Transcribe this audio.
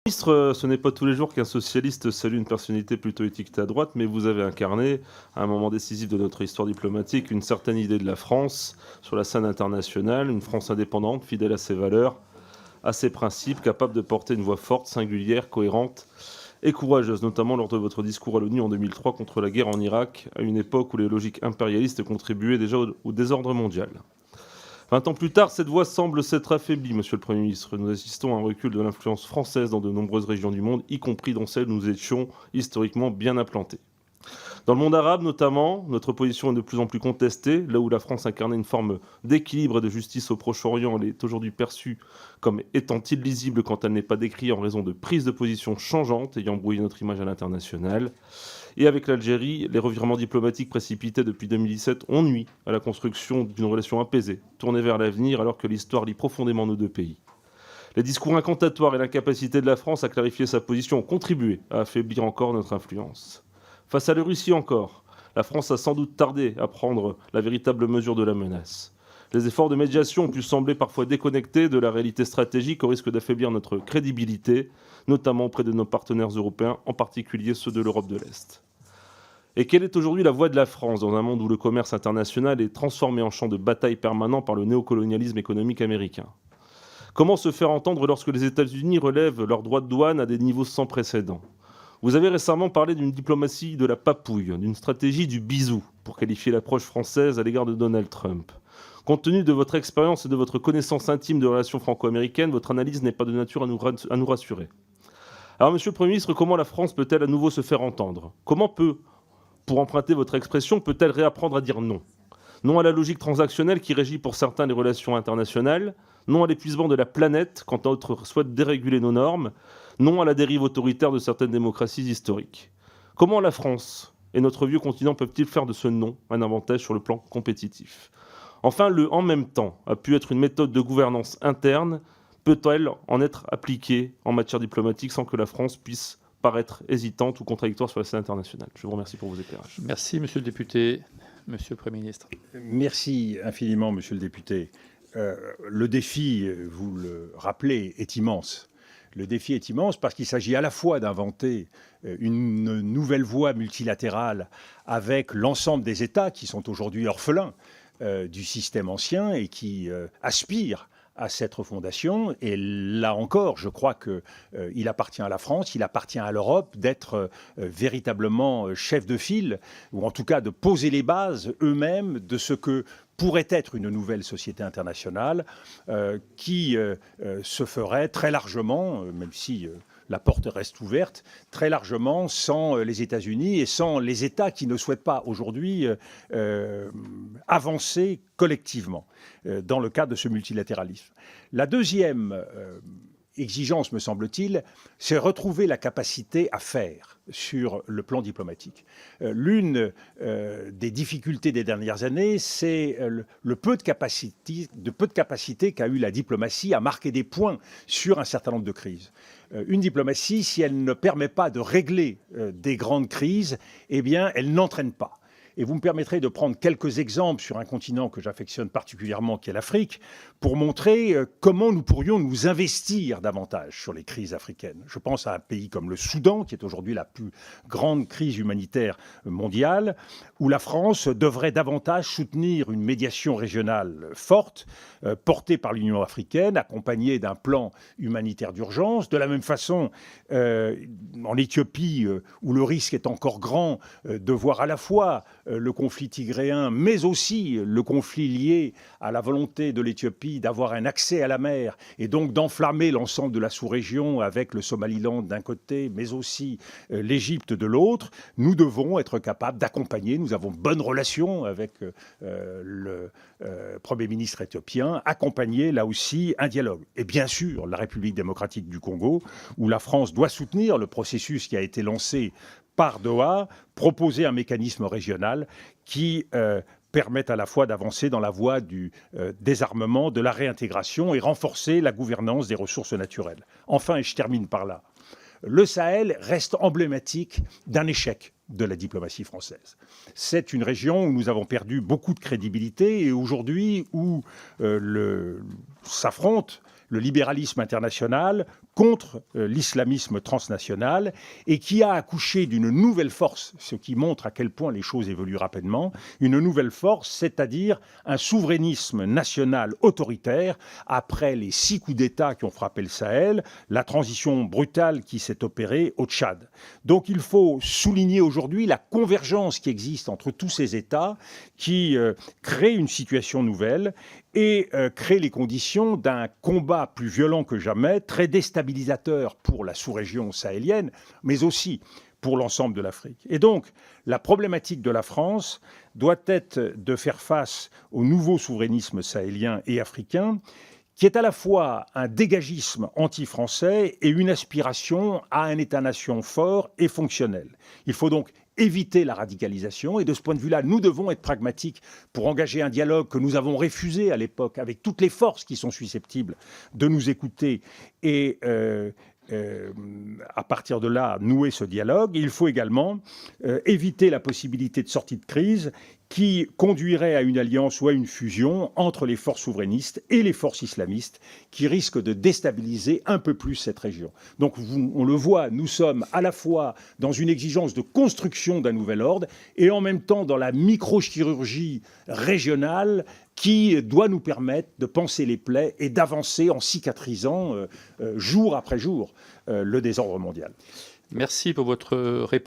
Ministre, ce n'est pas tous les jours qu'un socialiste salue une personnalité plutôt étiquetée à droite, mais vous avez incarné, à un moment décisif de notre histoire diplomatique, une certaine idée de la France sur la scène internationale, une France indépendante, fidèle à ses valeurs, à ses principes, capable de porter une voix forte, singulière, cohérente et courageuse, notamment lors de votre discours à l'ONU en 2003 contre la guerre en Irak, à une époque où les logiques impérialistes contribuaient déjà au désordre mondial. 20 ans plus tard, cette voix semble s'être affaiblie, Monsieur le Premier ministre. Nous assistons à un recul de l'influence française dans de nombreuses régions du monde, y compris dans celles où nous étions historiquement bien implantés. Dans le monde arabe notamment, notre position est de plus en plus contestée. Là où la France incarnait une forme d'équilibre et de justice au Proche-Orient, elle est aujourd'hui perçue comme étant illisible quand elle n'est pas décrite en raison de prises de position changeantes ayant brouillé notre image à l'international. Et avec l'Algérie, les revirements diplomatiques précipités depuis 2017 ont nui à la construction d'une relation apaisée, tournée vers l'avenir alors que l'histoire lie profondément nos deux pays. Les discours incantatoires et l'incapacité de la France à clarifier sa position ont contribué à affaiblir encore notre influence. Face à la Russie encore, la France a sans doute tardé à prendre la véritable mesure de la menace. Les efforts de médiation ont pu sembler parfois déconnectés de la réalité stratégique au risque d'affaiblir notre crédibilité, notamment auprès de nos partenaires européens, en particulier ceux de l'Europe de l'Est. Et quelle est aujourd'hui la voix de la France dans un monde où le commerce international est transformé en champ de bataille permanent par le néocolonialisme économique américain ? Comment se faire entendre lorsque les États-Unis relèvent leurs droits de douane à des niveaux sans précédent ? Vous avez récemment parlé d'une diplomatie de la papouille, d'une stratégie du bisou, pour qualifier l'approche française à l'égard de Donald Trump. Compte tenu de votre expérience et de votre connaissance intime de relations franco-américaines, votre analyse n'est pas de nature à nous rassurer. Alors, Monsieur le Premier ministre, comment la France peut-elle à nouveau se faire entendre ? Comment pour emprunter votre expression, peut-elle réapprendre à dire non ? Non à la logique transactionnelle qui régit pour certains les relations internationales, non à l'épuisement de la planète quand d'autres souhaitent déréguler nos normes, non à la dérive autoritaire de certaines démocraties historiques. Comment la France et notre vieux continent peuvent-ils faire de ce non un avantage sur le plan compétitif ? Enfin, le « en même temps » a pu être une méthode de gouvernance interne. Peut-elle en être appliquée en matière diplomatique sans que la France puisse paraître hésitante ou contradictoire sur la scène internationale ? Je vous remercie pour vos éclairages. Merci, Monsieur le député. Monsieur le Premier ministre. Merci infiniment, Monsieur le député. Le défi, vous le rappelez, est immense. Le défi est immense parce qu'il s'agit à la fois d'inventer une nouvelle voie multilatérale avec l'ensemble des États qui sont aujourd'hui orphelins du système ancien et qui aspirent à cette refondation. Et là encore, je crois qu'il appartient à la France, il appartient à l'Europe d'être véritablement chef de file, ou en tout cas de poser les bases eux-mêmes de ce que pourrait être une nouvelle société internationale qui se ferait très largement, même si la porte reste ouverte, très largement sans les États-Unis et sans les États qui ne souhaitent pas aujourd'hui avancer collectivement dans le cadre de ce multilatéralisme. La deuxième exigence, me semble-t-il, c'est retrouver la capacité à faire sur le plan diplomatique. L'une des difficultés des dernières années, c'est le peu de capacité qu'a eu la diplomatie à marquer des points sur un certain nombre de crises. Une diplomatie, si elle ne permet pas de régler des grandes crises, eh bien, elle n'entraîne pas. Et vous me permettrez de prendre quelques exemples sur un continent que j'affectionne particulièrement, qui est l'Afrique, pour montrer comment nous pourrions nous investir davantage sur les crises africaines. Je pense à un pays comme le Soudan, qui est aujourd'hui la plus grande crise humanitaire mondiale, où la France devrait davantage soutenir une médiation régionale forte, portée par l'Union africaine, accompagnée d'un plan humanitaire d'urgence. De la même façon, en Éthiopie, où le risque est encore grand de voir à la fois le conflit tigréen, mais aussi le conflit lié à la volonté de l'Éthiopie d'avoir un accès à la mer et donc d'enflammer l'ensemble de la sous-région avec le Somaliland d'un côté, mais aussi l'Égypte de l'autre, nous devons être capables d'accompagner. Nous avons bonne relation avec le Premier ministre éthiopien, accompagner là aussi un dialogue. Et bien sûr, la République démocratique du Congo, où la France doit soutenir le processus qui a été lancé par Doha, proposer un mécanisme régional qui permette à la fois d'avancer dans la voie du désarmement, de la réintégration et renforcer la gouvernance des ressources naturelles. Enfin, et je termine par là, le Sahel reste emblématique d'un échec de la diplomatie française. C'est une région où nous avons perdu beaucoup de crédibilité et aujourd'hui où s'affrontent le libéralisme international contre l'islamisme transnational et qui a accouché d'une nouvelle force, ce qui montre à quel point les choses évoluent rapidement, une nouvelle force, c'est-à-dire un souverainisme national autoritaire après les 6 coups d'État qui ont frappé le Sahel, la transition brutale qui s'est opérée au Tchad. Donc il faut souligner aujourd'hui la convergence qui existe entre tous ces États qui créent une situation nouvelle et créent les conditions d'un combat plus violent que jamais, très déstabilisateur pour la sous-région sahélienne, mais aussi pour l'ensemble de l'Afrique. Et donc, la problématique de la France doit être de faire face au nouveau souverainisme sahélien et africain, qui est à la fois un dégagisme anti-français et une aspiration à un État-nation fort et fonctionnel. Il faut donc éviter la radicalisation et de ce point de vue-là, nous devons être pragmatiques pour engager un dialogue que nous avons refusé à l'époque avec toutes les forces qui sont susceptibles de nous écouter et à partir de là, nouer ce dialogue. Il faut également éviter la possibilité de sortie de crise qui conduirait à une alliance ou à une fusion entre les forces souverainistes et les forces islamistes qui risquent de déstabiliser un peu plus cette région. Donc on le voit, nous sommes à la fois dans une exigence de construction d'un nouvel ordre et en même temps dans la microchirurgie régionale qui doit nous permettre de panser les plaies et d'avancer en cicatrisant jour après jour le désordre mondial. Merci pour votre réponse.